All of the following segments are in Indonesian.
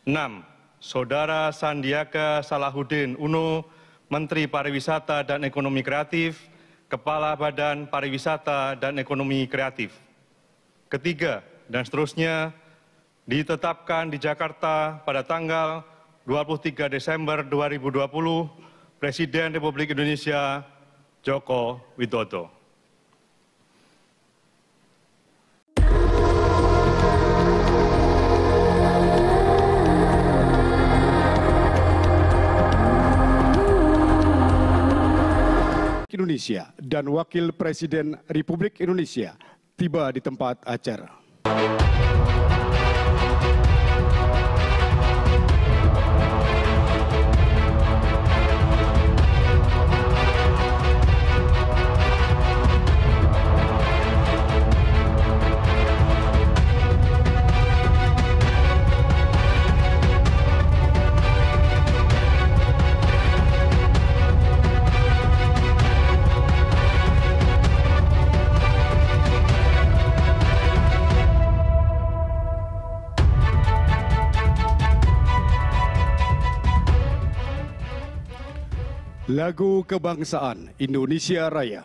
6. Saudara Sandiaga Salahuddin Uno, Menteri Pariwisata dan Ekonomi Kreatif, Kepala Badan Pariwisata dan Ekonomi Kreatif. Ketiga, dan seterusnya, ditetapkan di Jakarta pada tanggal 23 Desember 2020, Presiden Republik Indonesia Joko Widodo. Indonesia dan Wakil Presiden Republik Indonesia tiba di tempat acara. Lagu Kebangsaan Indonesia Raya.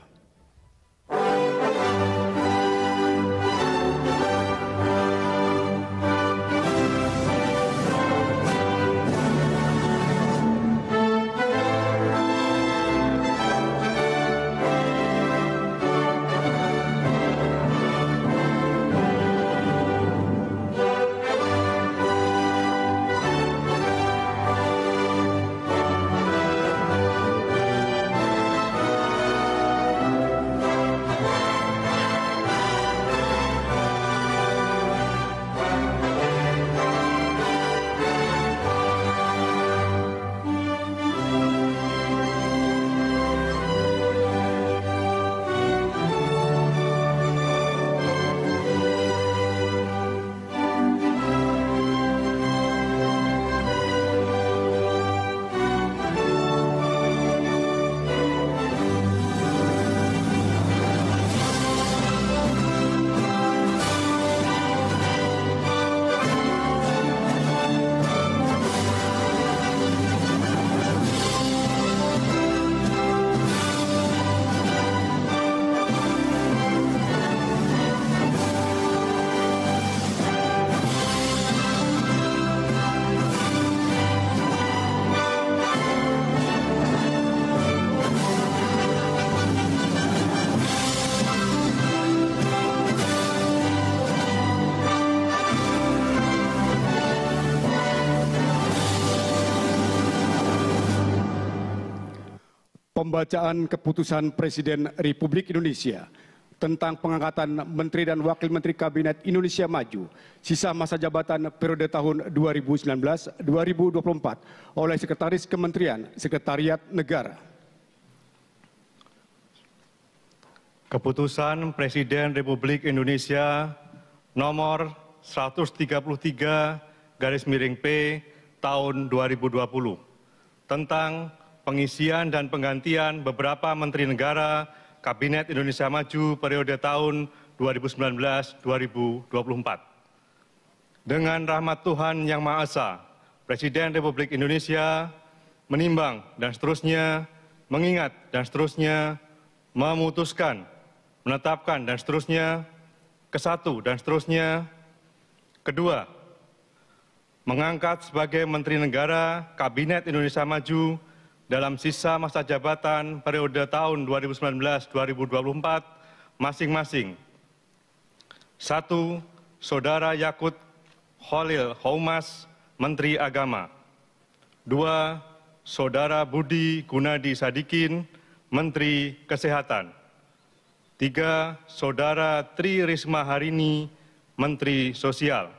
Pembacaan keputusan Presiden Republik Indonesia tentang pengangkatan Menteri dan Wakil Menteri Kabinet Indonesia Maju sisa masa jabatan periode tahun 2019-2024 oleh Sekretaris Kementerian Sekretariat Negara. Keputusan Presiden Republik Indonesia nomor 133/P tahun 2020 tentang pengisian dan penggantian beberapa Menteri Negara Kabinet Indonesia Maju periode tahun 2019-2024. Dengan rahmat Tuhan Yang Maha Esa, Presiden Republik Indonesia menimbang dan seterusnya, mengingat dan seterusnya, memutuskan, menetapkan dan seterusnya, kesatu dan seterusnya, kedua, mengangkat sebagai Menteri Negara Kabinet Indonesia Maju dalam sisa masa jabatan periode tahun 2019-2024 masing-masing. 1. Saudara Yakut Khalil Qoumas, Menteri Agama. 2. Saudara Budi Gunadi Sadikin, Menteri Kesehatan. 3. Saudara Tri Risma Harini, Menteri Sosial.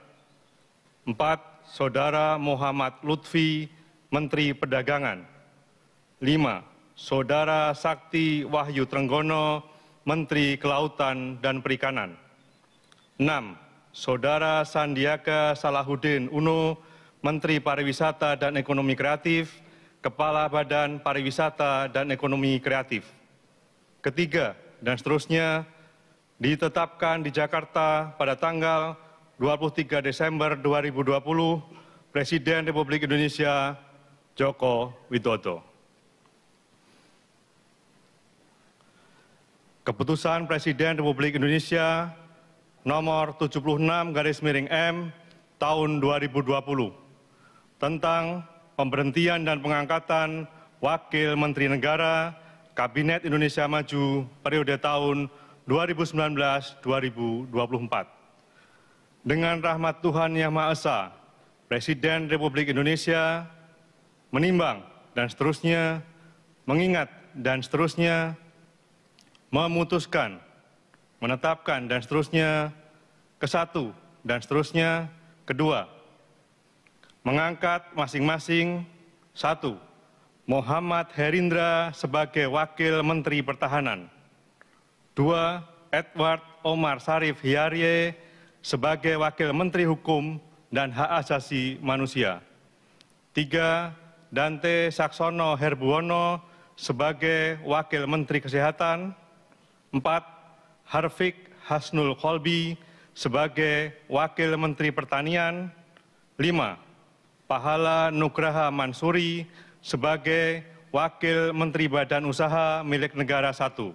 4. Saudara Muhammad Lutfi, Menteri Perdagangan. 5. Saudara Sakti Wahyu Trenggono, Menteri Kelautan dan Perikanan. 6. Saudara Sandiaga Salahuddin Uno, Menteri Pariwisata dan Ekonomi Kreatif, Kepala Badan Pariwisata dan Ekonomi Kreatif. Ketiga, dan seterusnya, ditetapkan di Jakarta pada tanggal 23 Desember 2020, Presiden Republik Indonesia Joko Widodo. Keputusan Presiden Republik Indonesia nomor 76/M tahun 2020 tentang pemberhentian dan pengangkatan Wakil Menteri Negara Kabinet Indonesia Maju periode tahun 2019-2024. Dengan rahmat Tuhan Yang Maha Esa, Presiden Republik Indonesia menimbang dan seterusnya, mengingat dan seterusnya, memutuskan, menetapkan dan seterusnya, ke-1 dan seterusnya, kedua, mengangkat masing-masing 1. Muhammad Herindra sebagai Wakil Menteri Pertahanan, 2. Edward Omar Syarif Hiyarye sebagai Wakil Menteri Hukum dan Hak Asasi Manusia, 3. Dante Saksono Herbuwono sebagai Wakil Menteri Kesehatan, 4. Harfiq Hasnul Kolbi sebagai Wakil Menteri Pertanian, 5. Pahala Nugraha Mansuri sebagai Wakil Menteri Badan Usaha Milik Negara 1.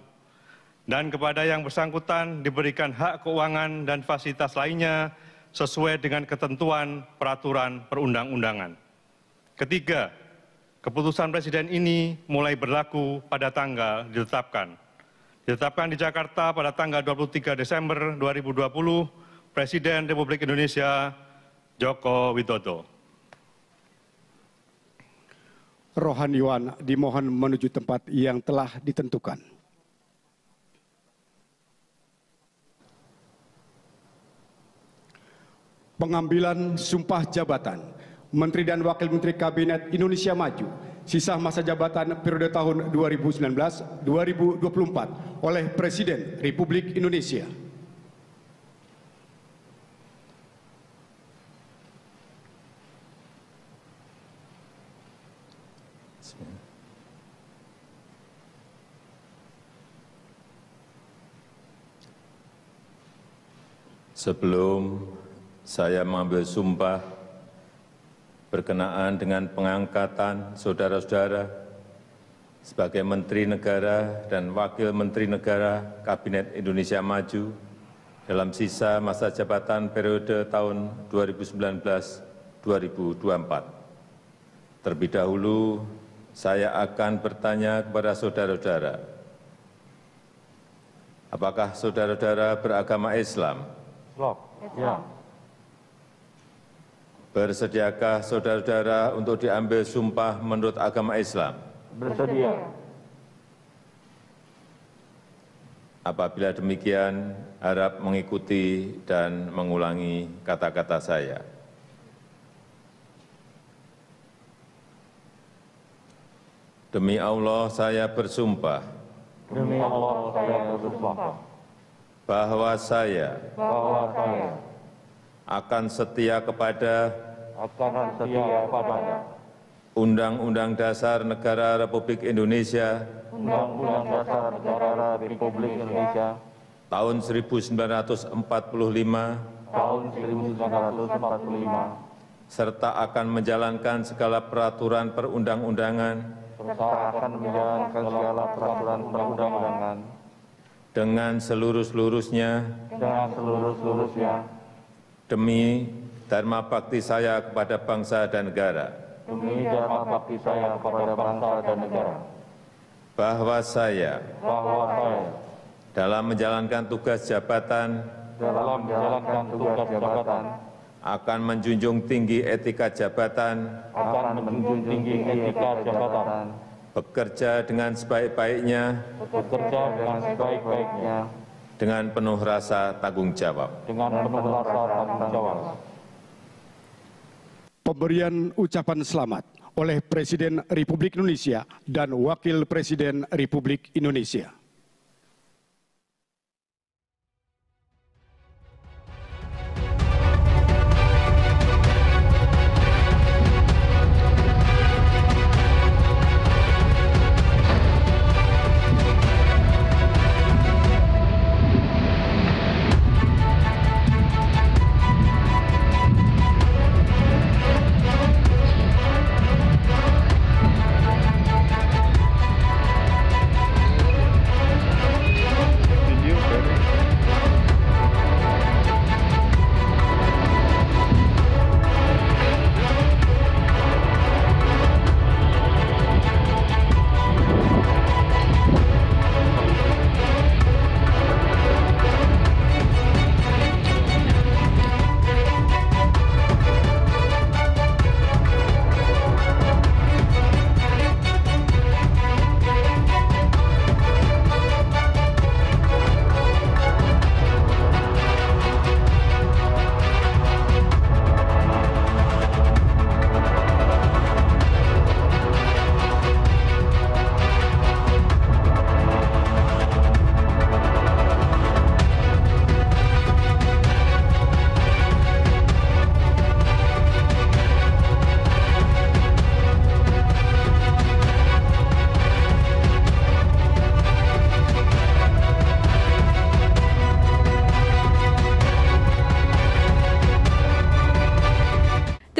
Dan kepada yang bersangkutan diberikan hak keuangan dan fasilitas lainnya sesuai dengan ketentuan peraturan perundang-undangan. Ketiga, keputusan Presiden ini mulai berlaku pada tanggal ditetapkan. Ditetapkan di Jakarta pada tanggal 23 Desember 2020, Presiden Republik Indonesia Joko Widodo. Rohaniwan dimohon menuju tempat yang telah ditentukan. Pengambilan sumpah jabatan Menteri dan Wakil Menteri Kabinet Indonesia Maju sisa masa jabatan periode tahun 2019-2024 oleh Presiden Republik Indonesia. Sebelum saya mengambil sumpah berkenaan dengan pengangkatan saudara-saudara sebagai Menteri Negara dan Wakil Menteri Negara Kabinet Indonesia Maju dalam sisa masa jabatan periode tahun 2019-2024. Terlebih dahulu, saya akan bertanya kepada saudara-saudara, apakah saudara-saudara beragama Islam? Ya. Bersediakah saudara-saudara untuk diambil sumpah menurut agama Islam? Bersedia. Apabila demikian, harap mengikuti dan mengulangi kata-kata saya. Demi Allah, saya bersumpah Demi Allah saya bersumpah bahwa saya akan setia kepada Undang-Undang Dasar Negara Republik Indonesia Undang-Undang Dasar Negara Republik Indonesia tahun 1945 tahun 1945 serta akan menjalankan segala peraturan perundang-undangan serta akan menjalankan segala peraturan perundang-undangan dengan seluruh-seluruhnya demi dharma bakti saya kepada bangsa dan negara. Demi dharma bakti saya kepada bangsa dan negara. Bahwa saya dalam menjalankan tugas jabatan akan menjunjung tinggi etika jabatan, bekerja dengan sebaik-baiknya, dengan penuh rasa tanggung jawab. Pemberian ucapan selamat oleh Presiden Republik Indonesia dan Wakil Presiden Republik Indonesia.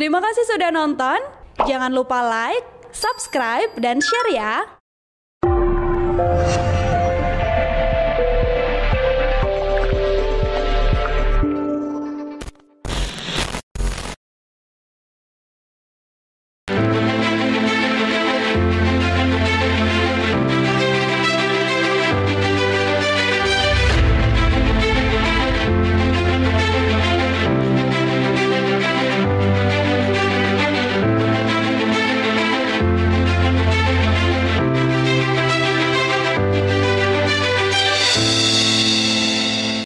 Terima kasih sudah nonton. Jangan lupa like, subscribe, dan share ya.